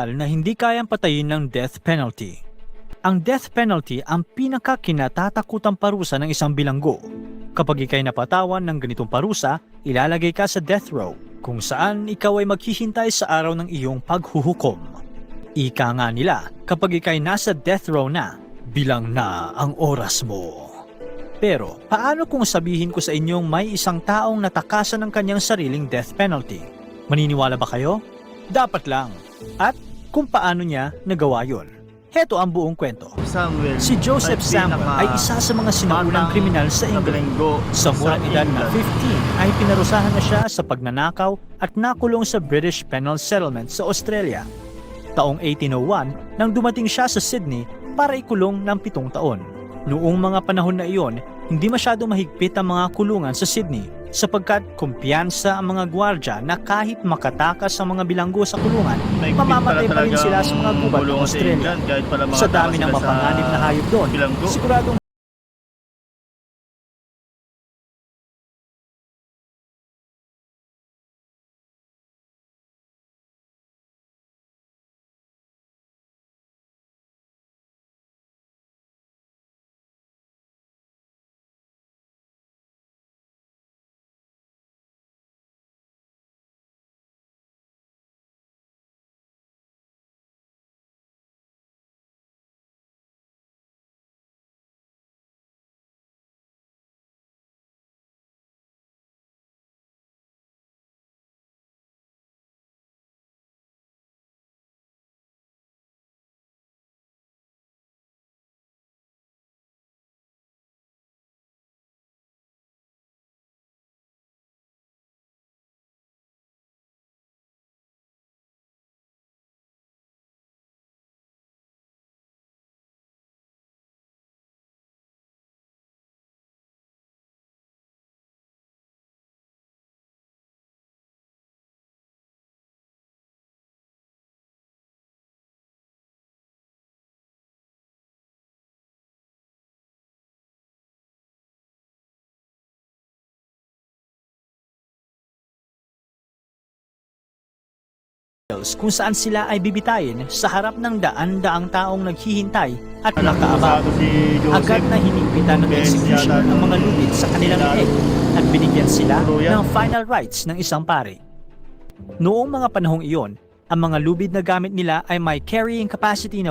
na hindi kayang patayin ng death penalty. Ang death penalty ang pinakakinatatakutang parusa ng isang bilanggo. Kapag ikay napatawan ng ganitong parusa, ilalagay ka sa death row, kung saan ikaw ay maghihintay sa araw ng iyong paghuhukom. Ika nga nila, kapag ikay nasa death row na, bilang na ang oras mo. Pero, paano kung sabihin ko sa inyong may isang taong natakasan ng kanyang sariling death penalty? Maniniwala ba kayo? Dapat lang. At kung paano niya nagawa yon. Heto ang buong kwento. Si Joseph Samuel ay isa sa mga sinaunang kriminal sa England. Sa murang edad na 15 ay pinarusahan na siya sa pagnanakaw at nakulong sa British Penal Settlement sa Australia. Taong 1801 nang dumating siya sa Sydney para ikulong ng 7 taon. Noong mga panahon na iyon, hindi masyado mahigpit ang mga kulungan sa Sydney sapagkat kumpiyansa ang mga gwardya na kahit makatakas ang mga bilanggo sa kulungan, mamamatay pa rin sila sa mga gubat ng Australia. Sa dami ng mapanganib na hayop doon, siguradong kung saan sila ay bibitayin sa harap ng daan-daang taong naghihintay at nakaabang. Agad na hinigpitan ng executioner ang mga lubid sa kanilang leeg at binigyan sila ng final rites ng isang pare. Noong mga panahong iyon, ang mga lubid na gamit nila ay may carrying capacity na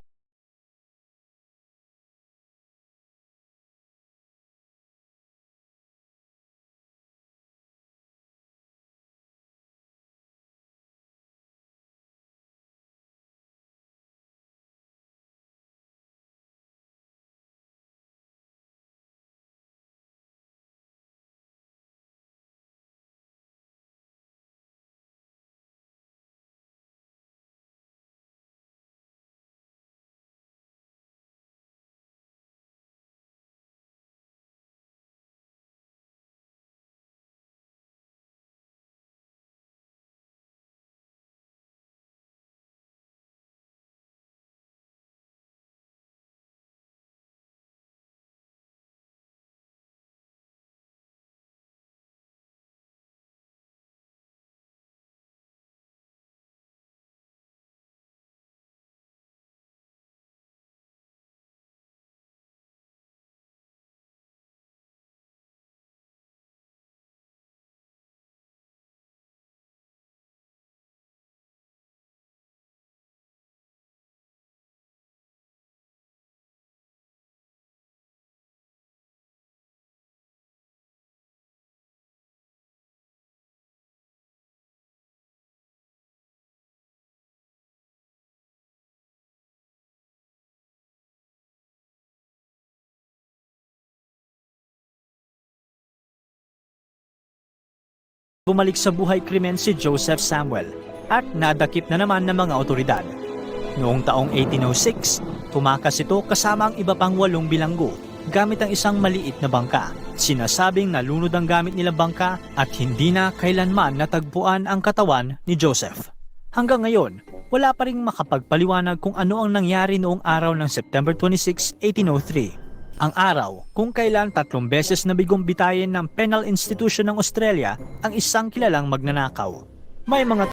bumalik sa buhay krimen si Joseph Samuel at nadakip na naman ng mga otoridad. Noong taong 1806, tumakas ito kasama ang iba pang 8 bilanggo gamit ang isang maliit na bangka. Sinasabing nalunod ang gamit nilang bangka at hindi na kailanman natagpuan ang katawan ni Joseph. Hanggang ngayon, wala pa ring makapagpaliwanag kung ano ang nangyari noong araw ng September 26, 1803. Ang araw kung kailan 3 beses nabigong bitayin ng Penal Institution ng Australia ang isang kilalang magnanakaw. May mga